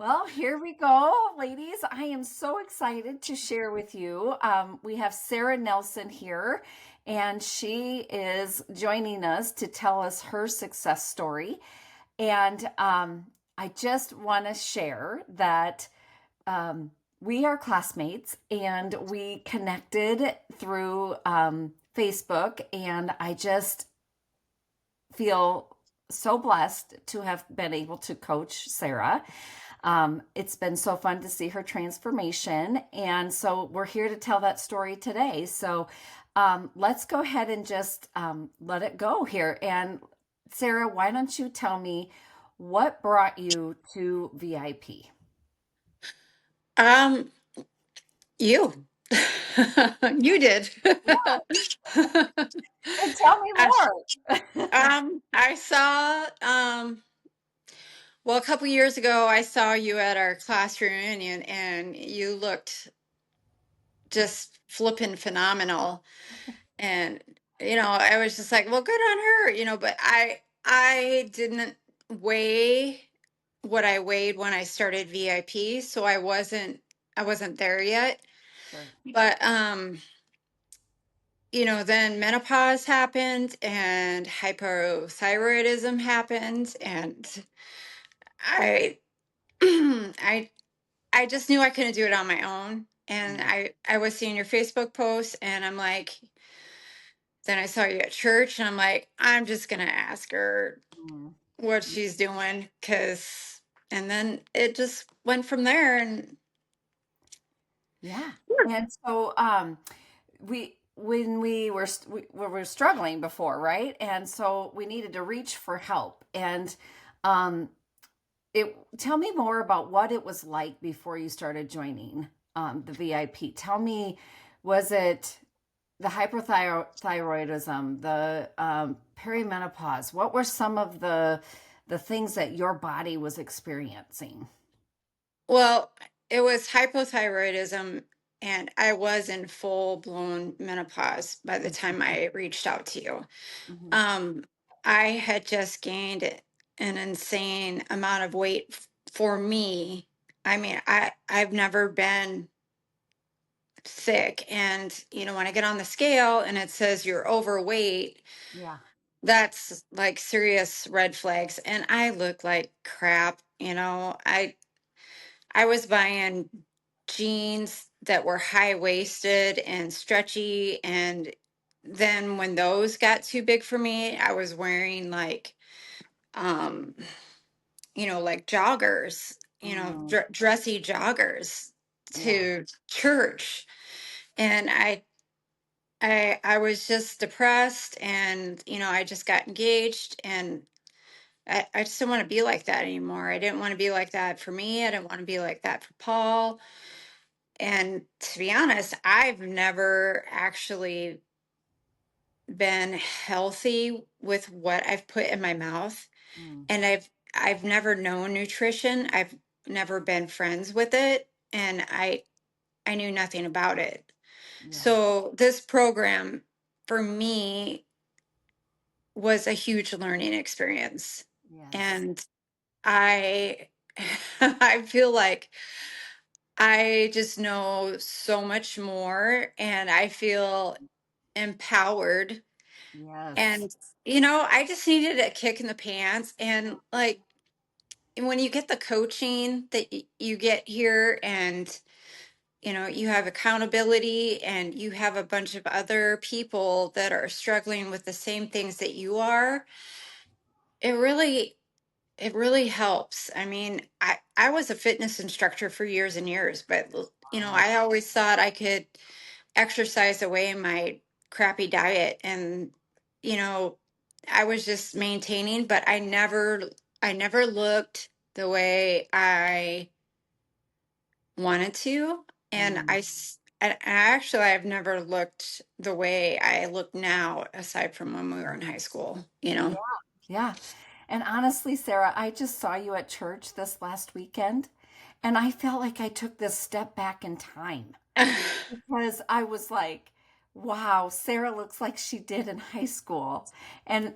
Well, here we go, ladies. I am so excited to share with you. We have Sarah Nelson here, and she is joining us to tell us her success story. And I just want to share that we are classmates and we connected through Facebook, and I just feel so blessed to have been able to coach Sarah. It's been so fun to see her transformation. And so we're here to tell that story today. So let's go ahead and just let it go here. And Sarah, why don't you tell me what brought you to VIP? Um, you. You did. And tell me I, more. I saw, well, a couple years ago, I saw you at our class reunion and you looked just flippin' phenomenal. And, I was just like, well, good on her, but I didn't weigh what I weighed when I started VIP, so I wasn't there yet. Sure. But then menopause happened and hypothyroidism happened, and I I I just knew I couldn't do it on my own. And Mm, I was seeing your Facebook posts, and I'm like, then I saw you at church, and I'm like, I'm just gonna ask her mm. what she's doing, cause and then it just went from there. And Yeah. And so we when we were struggling before, right? And so we needed to reach for help. And um it tell me more about what it was like before you started joining the VIP. Tell me, was it the hyperthyroidism, the perimenopause? What were some of the things that your body was experiencing? well, it was hypothyroidism, and I was in full blown menopause by the time I reached out to you. Mhm. Um, I had just gained an insane amount of weight for me. I mean, I've never been sick, and when I get on the scale and it says you're overweight, Yeah. that's like serious red flags, and I look like crap. I was buying jeans that were high waisted and stretchy. And then when those got too big for me, I was wearing um, like joggers, Mm, dressy joggers yeah. to church. And I was just depressed, and, I just got engaged, and I just didn't want to be like that anymore. I didn't want to be like that for me. I didn't want to be like that for Paul. And to be honest, I've never actually been healthy with what I've put in my mouth. Mm, And I've never known nutrition. I've never been friends with it, and I knew nothing about it. yeah. So this program for me was a huge learning experience. Yes. And I I feel like I just know so much more, and I feel empowered. Yes. And I just needed a kick in the pants. And like, when you get the coaching that you get here, and you have accountability, and you have a bunch of other people that are struggling with the same things that you are, it really helps. I mean, I was a fitness instructor for years and years, but Wow. I always thought I could exercise away my crappy diet. And you know I was just maintaining, but I never looked the way I wanted to. And Mm, actually, I've never looked the way I look now, aside from when we were in high school. yeah. Yeah. And honestly, Sarah, I just saw you at church this last weekend, and I felt like I took this step back in time because I was like, wow, Sarah looks like she did in high school. And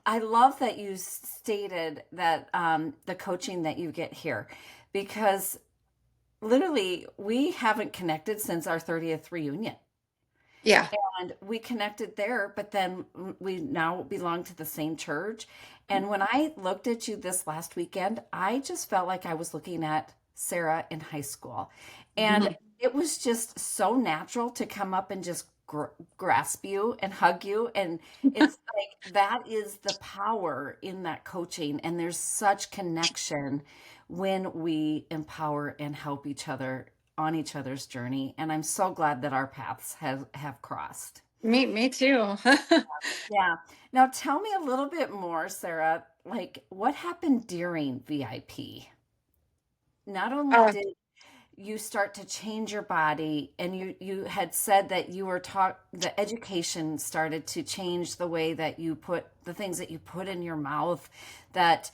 I love that you stated that the coaching that you get here, because literally we haven't connected since our 30th reunion. Yeah. And we connected there, but then we now belong to the same church. And when I looked at you this last weekend, I just felt like I was looking at Sarah in high school. And Mhm. it was just so natural to come up and just grasp you and hug you. And it's like that is the power in that coaching. And there's such connection when we empower and help each other on each other's journey. And I'm so glad that our paths have crossed. Me too. Yeah. Now tell me a little bit more, Sarah, like what happened during VIP? Not only uh, did you start to change your body, and you had said that you were taught, the education started to change the way that you put the things that you put in your mouth, that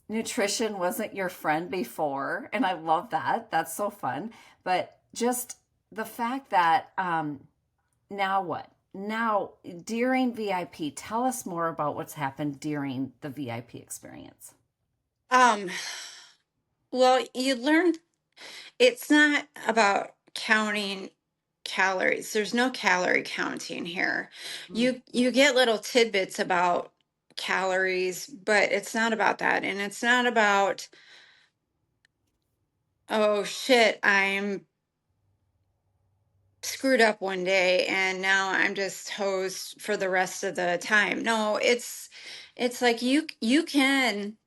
nutrition wasn't your friend before, and I love that. That's so fun. But just the fact that now what? Now during VIP, tell us more about what's happened during the VIP experience. um, well, you learn it's not about counting calories. There's no calorie counting here. Mm, You get little tidbits about calories, but it's not about that. And it's not about, oh shit, I'm screwed up one day and now I'm just hosed for the rest of the time. No, it's like you can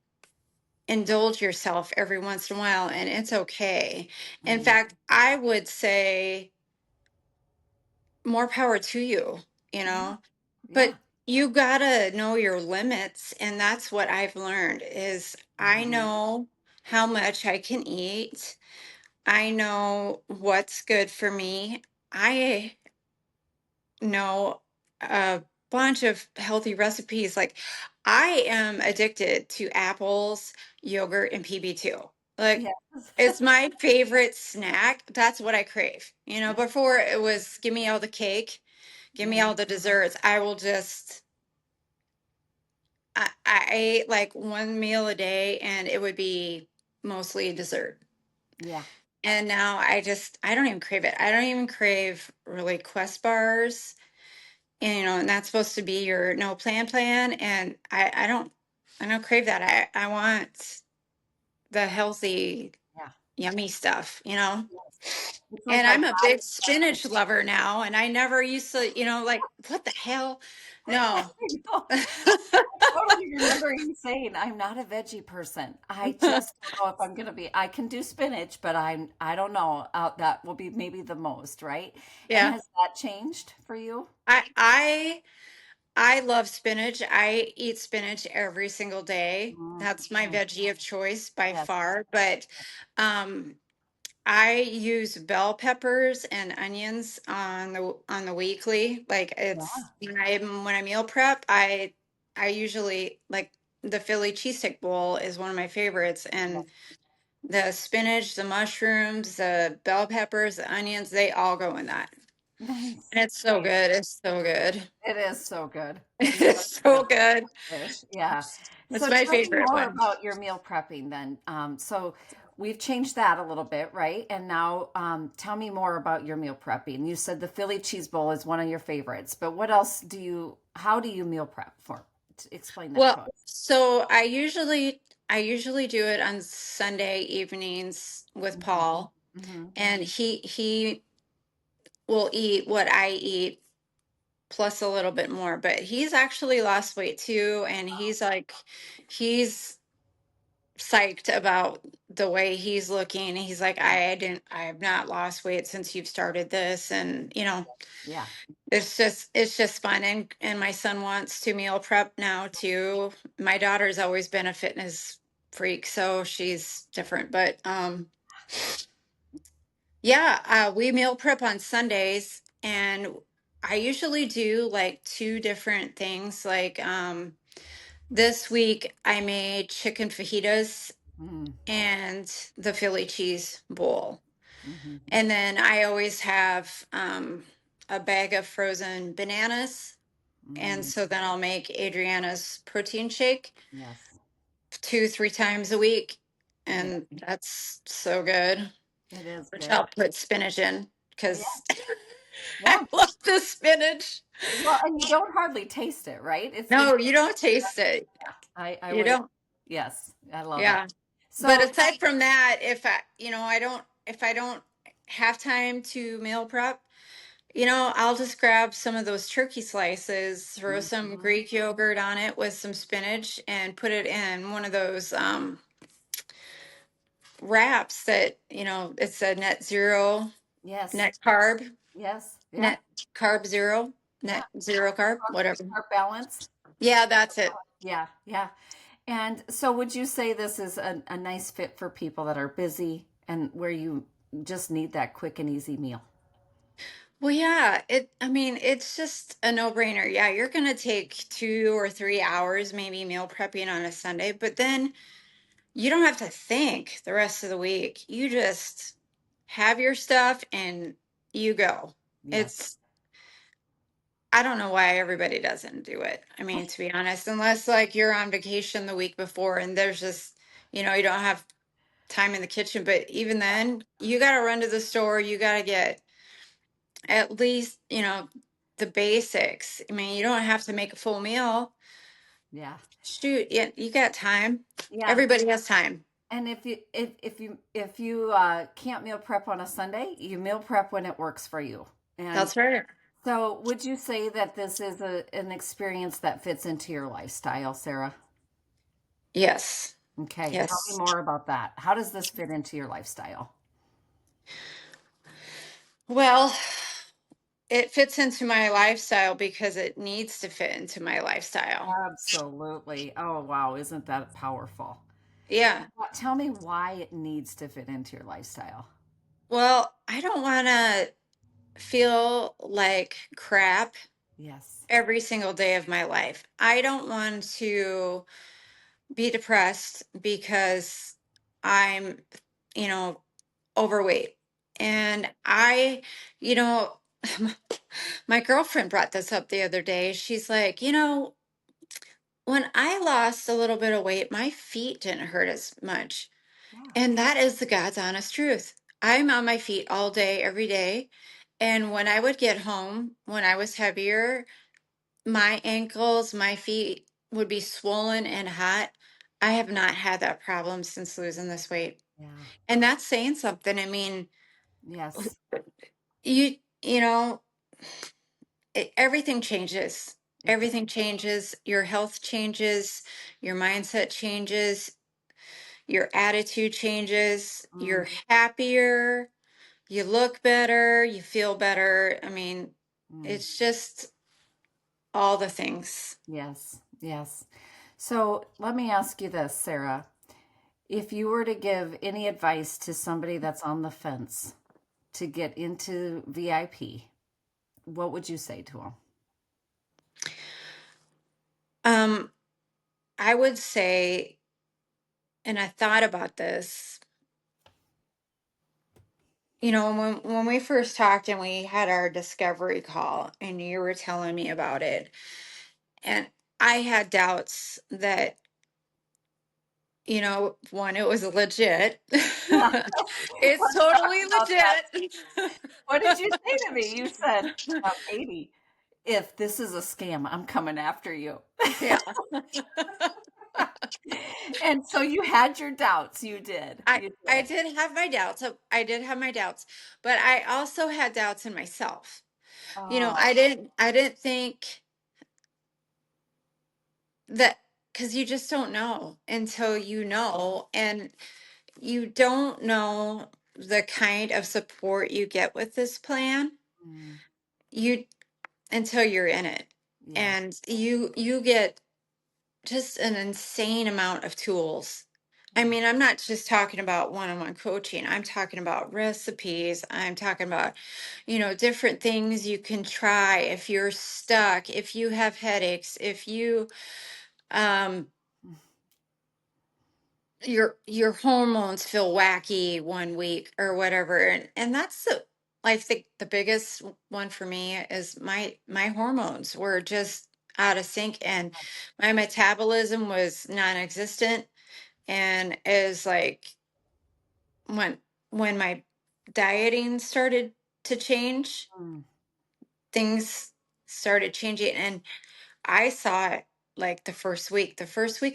indulge yourself every once in a while and it's okay. In mm, fact, I would say more power to you, you yeah, know, yeah. but you gotta know your limits. And that's what I've learned is I Mhm. know how much I can eat. I know what's good for me. I know a bunch of healthy recipes. Like I am addicted to apples, yogurt, and PB2. Like Yes. it's my favorite snack. That's what I crave. You know, before it was give me all the cake, give me Mhm. all the desserts. I will just I ate like one meal a day and it would be mostly dessert. Yeah. And now I don't even crave it. I don't even crave really Quest bars. And and that's supposed to be your no plan. And I don't crave that. I want the healthy, Yeah. yummy stuff, you know? Yes. It's like And our I'm a big body. spinach lover now, and I never used to, like, what the hell? No. I totally remember you saying, I'm not a veggie person. I just don't know if I'm gonna be. I can do spinach, but I don't know. That will be maybe the most, right? And Yeah. has that changed for you? I I I love spinach. I eat spinach every single day. Mm, That's my mm, veggie of choice by yes. far. But um I use bell peppers and onions on the weekly. Like it's Yeah. when I meal prep, I usually like the Philly cheesesteak bowl is one of my favorites, Yes. and the spinach, the mushrooms, the bell peppers, the onions, they all go in that. Nice. And it's so Nice. good. It's so good. It is so good. It's such It's a so good good. dish. Yeah. It's So my tell me favorite more one. about your meal prepping then. So we've changed that a little bit, right? And now tell me more about your meal prepping. You said the Philly cheese bowl is one of your favorites, but what else how do you meal prep for? Explain that to Well, us. so I usually do it on Sunday evenings with Hmm. Paul, Hmm. and he will eat what I eat plus a little bit more, but he's actually lost weight too, and he's psyched about the way he's looking. He's like, Yeah. I have not lost weight since you've started this, and Yeah. it's just fun. And my son wants to meal prep now too. My daughter's always been a fitness freak, so she's different. But yeah, we meal prep on Sundays, and I usually do like two different things. Like this week, I made chicken fajitas Mm-hmm. and the Philly cheese bowl. Mm-hmm. And then I always have a bag of frozen bananas. And Mm, so then I'll make Adriana's protein shake yes. 2, 3 times a week. Yeah, And that's so good, it is which good. I'll put spinach in Yeah. because I Yeah. love the spinach. Well, and you don't hardly taste it, right? It's No, you don't taste it. I You would, don't. yes, I love it. Yeah. But So, aside from that, if I don't have time to meal prep, I'll just grab some of those turkey slices, throw some mhm, Greek yogurt on it with some spinach, and put it in one of those wraps that, it's a net zero, yes, net carb, yes, yeah, net carb zero, yeah. net zero carb, whatever. Our balance. Yeah, that's it. Yeah, yeah. And so, would you say this is a nice fit for people that are busy and where you just need that quick and easy meal? Well, yeah, I mean, it's just a no-brainer. Yeah, you're gonna take 2 or 3 hours maybe meal prepping on a Sunday, but then you don't have to think the rest of the week. You just have your stuff and you go. Yes. It's, I don't know why everybody doesn't do it. I mean, to be honest, unless like you're on vacation the week before and there's just, you don't have time in the kitchen, but even then, you got to run to the store, you got to get at least, the basics. I mean, you don't have to make a full meal. Yeah. Shoot, yeah, you got time. Yeah. Everybody has time. And if you can't meal prep on a Sunday, you meal prep when it works for you. And That's right. so, would you say that this is an experience that fits into your lifestyle, Sarah? Yes. Okay, tell me Yes. more about that. How does this fit into your lifestyle? Well, it fits into my lifestyle because it needs to fit into my lifestyle. Absolutely. Oh, wow, isn't that powerful? Yeah. Tell me why it needs to fit into your lifestyle. Well, I don't want to feel like crap Yes. every single day of my life. I don't want to be depressed because I'm, you know, overweight. And you know, my girlfriend brought this up the other day. She's like, when I lost a little bit of weight, my feet didn't hurt as much. Yeah. And that is the God's honest truth. I'm on my feet all day, every day. And when I would get home, when I was heavier, my ankles, my feet would be swollen and hot. I have not had that problem since losing this weight. Yeah. And that's saying something. I mean, Yes. you know, everything changes. It does. Everything changes. Your health changes. Your mindset changes. Your attitude changes. Mm, You're happier. You look better. You feel better. I mean, mm. it's just all the things. Yes. Yes. So let me ask you this, Sarah. If you were to give any advice to somebody that's on the fence to get into VIP, what would you say to them? Um, I would say, and I thought about this, when we first talked and we had our discovery call and you were telling me about it, and I had doubts that, one, it was legit. Yeah. It's Let's talk totally about that. legit. What did you say to me? You said, Katie, if this is a scam, I'm coming after you. Yeah. And so you had your doubts. You did. I You I did. did have my doubts. I did have my doubts, but I also had doubts in myself. Oh, I didn't think that, because you just don't know until you know, and you don't know the kind of support you get with this plan, mm, you until you're in it. yeah. And you get just an insane amount of tools. I Yeah. mean, I'm not just talking about one-on-one coaching. I'm talking about recipes. I'm talking about, different things you can try if you're stuck, if you have headaches, if um your hormones feel wacky one week or whatever. And that's I think the biggest one for me is my hormones were just out of sync, and my metabolism was non-existent. And is like when when my dieting started to change, Mm, things started changing, and I saw it like the first week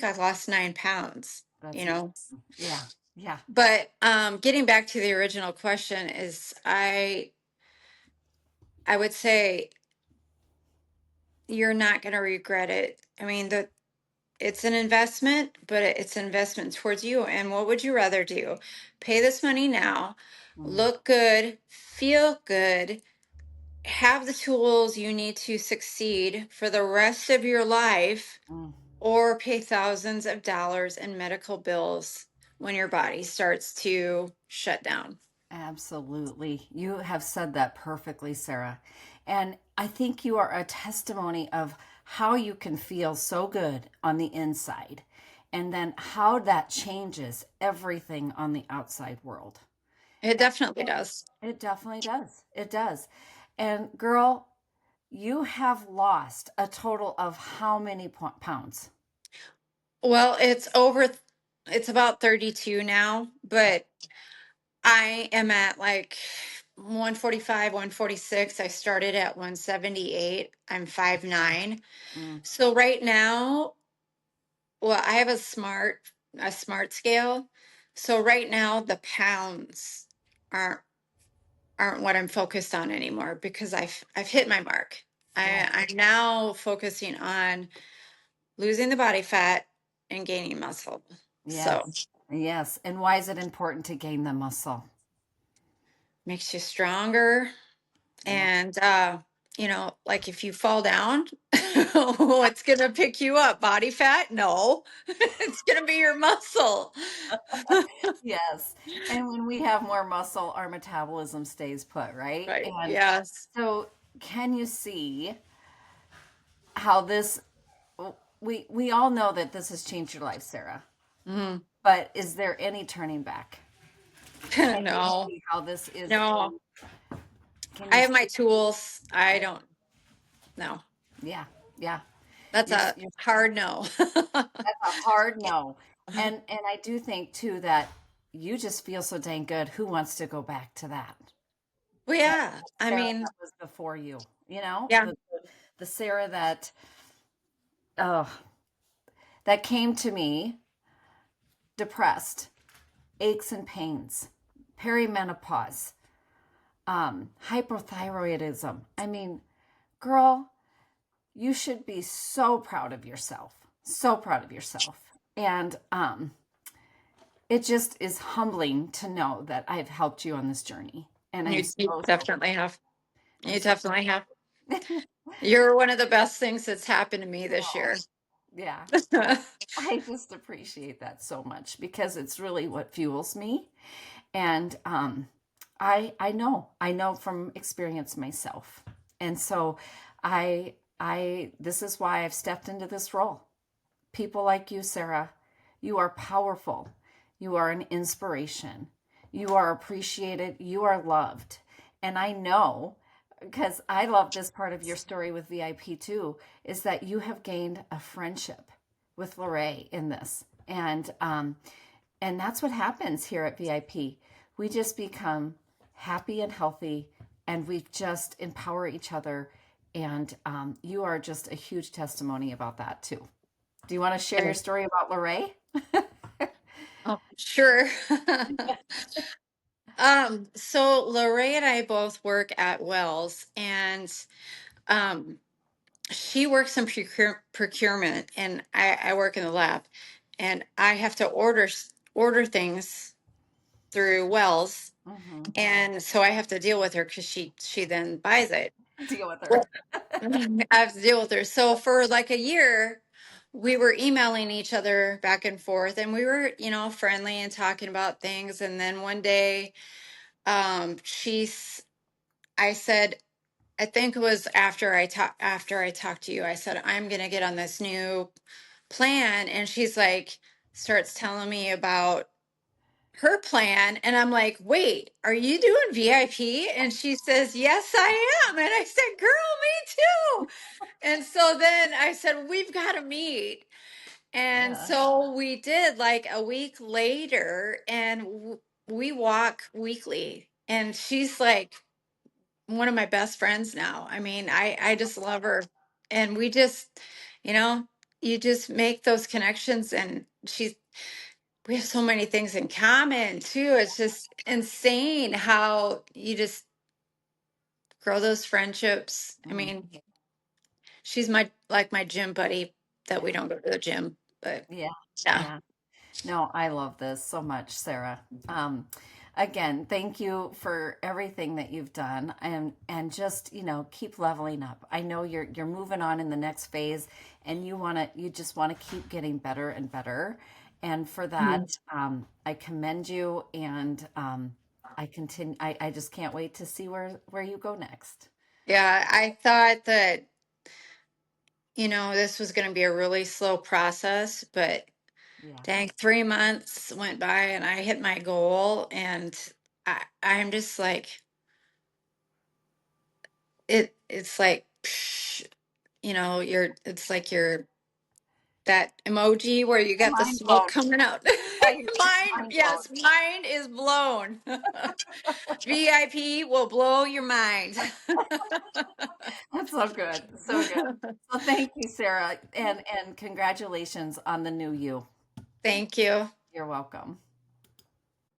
I lost 9 pounds, that's you know. amazing. Yeah. Yeah. But getting back to the original question is, I would say you're not going to regret it. I mean, it's an investment, but it's an investment towards you. And what would you rather do? Pay this money now, Mm, look good, feel good, have the tools you need to succeed for the rest of your life, mm. or pay thousands of dollars in medical bills when your body starts to shut down. Absolutely. You have said that perfectly, Sarah. And I think you are a testimony of how you can feel so good on the inside and then how that changes everything on the outside world. It definitely does. It definitely does. It does. And girl, you have lost a total of how many pounds? Well, it's about 32 now, but I am at like 145, 146. I started at 178. I'm 5'9". Mm, So right now, well, I have a smart scale. So right now the pounds aren't aren't what I'm focused on anymore, because I've hit my mark. yeah. I'm now focusing on losing the body fat and gaining muscle. So Yes. Yes. And why is it important to gain the muscle? makes you stronger. Yeah. And like if you fall down, what's gonna pick you up? Body fat? No, it's gonna be your muscle. Yes. And when we have more muscle, our metabolism stays put, right? Right. And Yes. so can you see how this we all know that this has changed your life, Sarah. Mhm. But is there any turning back? Can you No, see how this is no. can I you have my see tools. I don't know. yeah, yeah. That's a You're hard no. that's a hard no. And I do think too that you just feel so dang good. Who wants to go back to that? Well, That yeah. I Sarah mean, that was before you, you know? yeah. The Sarah that oh that came to me depressed, aches and pains, perimenopause, hypothyroidism. I mean, girl, you should be so proud of yourself. So proud of yourself. And it just is humbling to know that I've helped you on this journey. And I'm You so definitely have. I'm You so definitely have. oh, You're one of the best things that's happened to me this year. yeah. Well, I just appreciate that so much because it's really what fuels me. And I know from experience myself. And so I this is why I've stepped into this role. People like you, Sarah, you are powerful. You are an inspiration. You are appreciated. You are loved. And I know because I love this part of your story with VIP too, is that you have gained a friendship with Lorraine in this. And that's what happens here at VIP. We just become happy and healthy, and we just empower each other. And you are just a huge testimony about that too. Do you want to share your story about Lorraine? Oh, sure. So Lorraine and I both work at Wells, and um, she works in procurement, and I work in the lab, and I have to order things through Wells, Hmm. and so I have to deal with her because she then buys it. Deal with her. Well, I have to deal with her. So for like a year, we were emailing each other back and forth, and we were, friendly and talking about things. And then one day, she's, I said, I think it was after I talked to you, I said, I'm gonna get on this new plan. And she's like, starts telling me about her plan, and I'm like, wait, are you doing VIP? And she says, yes, I am. And I said, girl, me too. And so then I said, we've got to meet. And Yeah. so we did, like a week later, and we walk weekly. And she's like one of my best friends now. I mean, I just love her. And we just, you know, you just make those connections, and we have so many things in common too. It's just insane how you just grow those friendships. I Mm. mean, she's my gym buddy that we don't go to the gym, but Yeah. yeah. Yeah. No, I love this so much, Sarah. Again, thank you for everything that you've done, and just, keep leveling up. I know you're moving on in the next phase, and you just want to keep getting better and better. And for that, Mhm. I commend you, and I just can't wait to see where you go next. Yeah, I thought that, this was going to be a really slow process, but Yeah. dang, 3 months went by and I hit my goal. And I'm just like, it's like, psh, it's like that emoji where you got the Mind smoke blown. coming out. Mind, Mind blown. yes, mind is blown. VIP will blow your mind. That's so good. So good. So thank you, Sarah, and congratulations on the new you. Thank you. You're welcome.